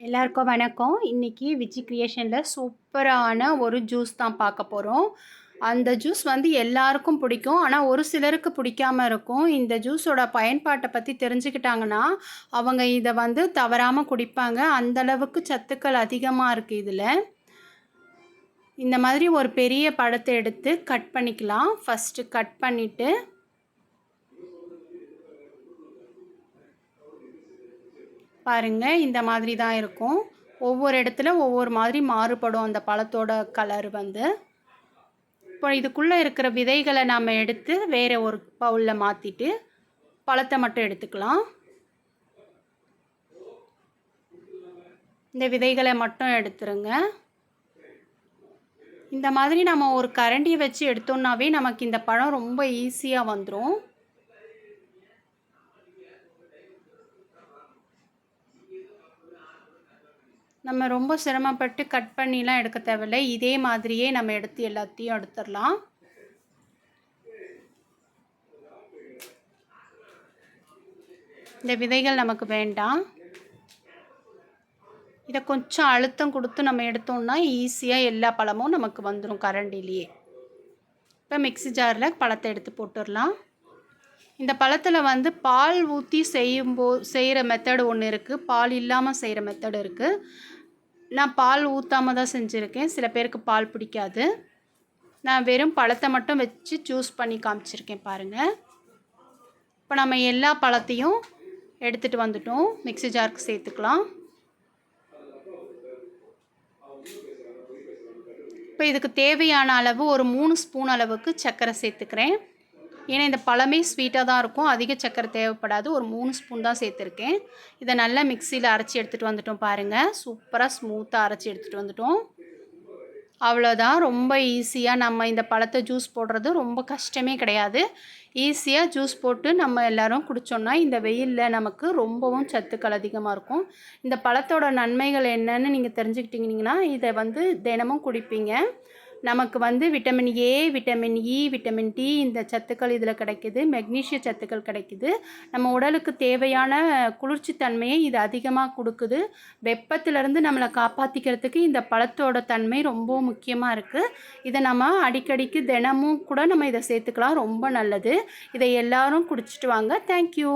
எல்லாருக்கும் வணக்கம். இன்னைக்கு விஜி கிரியேஷன்ல சூப்பரான ஒரு ஜூஸ் தான் பார்க்க போறோம். அந்த ஜூஸ் வந்து எல்லாருக்கும் பிடிக்கும். ஆனா, ஒரு சிலருக்கு பிடிக்காம இருக்கும். இந்த ஜூஸோட பயன்பாட்ட பத்தி தெரிஞ்சுக்கிட்டாங்கன்னா, அவங்க இத வந்து தவறாம குடிப்பாங்க. அந்த அளவுக்கு சத்துக்கள் அதிகமா இருக்கு இதுல. இந்த மாதிரி ஒரு பெரிய பழத்த எடுத்து கட் பண்ணிக்கலாம். ஃபர்ஸ்ட்டு கட் பண்ணிட்டு பாருங்க, இந்த மாதிரி தான் இருக்கும். ஒவ்வொரு இடத்துல ஒவ்வொரு மாதிரி மாறுபடும் அந்த பழத்தோட கலர் வந்து. இப்போ இதுக்குள்ளே இருக்கிற விதைகளை நாம் எடுத்து வேறு ஒரு பவுலில் மாற்றிட்டு பழத்தை மட்டும் எடுத்துக்கலாம். இந்த விதைகளை மட்டும் எடுத்துருங்க. இந்த மாதிரி நம்ம ஒரு கரண்டியை வச்சு எடுத்தோம்னாவே நமக்கு இந்த பழம் ரொம்ப ஈஸியாக வந்துடும். நம்ம ரொம்ப சிரமப்பட்டு கட் பண்ணிலாம் எடுக்க தேவையில்லை. இதே மாதிரியே நம்ம எடுத்து எல்லாத்தையும் எடுத்துடலாம். இந்த விதைகள் நமக்கு வேண்டாம். இதை கொஞ்சம் அழுத்தம் கொடுத்து நம்ம எடுத்தோம்னா ஈஸியாக எல்லா பழமும் நமக்கு வந்துடும் கரண்டிலேயே. இப்போ மிக்ஸி ஜாரில் பழத்தை எடுத்து போட்டுடலாம். இந்த பழத்தில் வந்து பால் ஊற்றி செய்கிற மெத்தடு ஒன்று இருக்குது, பால் இல்லாமல் செய்கிற மெத்தடு இருக்குது. நான் பால் ஊற்றாமல் தான் செஞ்சுருக்கேன். சில பேருக்கு பால் பிடிக்காது. நான் வெறும் பழத்தை மட்டும் வச்சு ஜூஸ் பண்ணி காமிச்சிருக்கேன் பாருங்கள். இப்போ நம்ம எல்லா பழத்தையும் எடுத்துகிட்டு வந்துட்டோம். மிக்ஸி ஜாருக்கு சேர்த்துக்கலாம். இப்போ இதுக்கு தேவையான அளவு ஒரு 3 ஸ்பூன் அளவுக்கு சர்க்கரை சேர்த்துக்கிறேன். ஏன்னா இந்த பழமே ஸ்வீட்டாக தான் இருக்கும், அதிக சர்க்கரை தேவைப்படாது. ஒரு 3 ஸ்பூன் தான் சேர்த்துருக்கேன். இதை நல்லா மிக்சியில் அரைச்சி எடுத்துகிட்டு வந்துட்டோம் பாருங்கள். சூப்பராக ஸ்மூத்தாக அரைச்சி எடுத்துகிட்டு வந்துட்டோம். அவ்வளோதான். ரொம்ப ஈஸியாக நம்ம இந்த பழத்தை ஜூஸ் போடுறது ரொம்ப கஷ்டமே கிடையாது. ஈஸியாக ஜூஸ் போட்டு நம்ம எல்லோரும் குடித்தோம்னா இந்த வெயிலில் நமக்கு ரொம்பவும் சத்துக்கள் அதிகமாக இருக்கும். இந்த பழத்தோட நன்மைகள் என்னன்னு நீங்கள் தெரிஞ்சுக்கிட்டீங்கன்னா இதை வந்து தினமும் குடிப்பீங்க. நமக்கு வந்து vitamin A, vitamin E, vitamin D இந்த சத்துக்கள் இதில் கிடைக்குது. மெக்னீஷிய சத்துக்கள் கிடைக்குது. நம்ம உடலுக்கு தேவையான குளிர்ச்சி தன்மையை இது அதிகமாக கொடுக்குது. வெப்பத்திலேருந்து நம்மளை காப்பாற்றிக்கிறதுக்கு இந்த பழத்தோட தன்மை ரொம்ப முக்கியமாக இருக்குது. இதை நம்ம அடிக்கடிக்கு தினமும் கூட நம்ம இதை சேர்த்துக்கலாம். ரொம்ப நல்லது. இதை எல்லாரும் குடிச்சிட்டு வாங்க. தேங்க்யூ.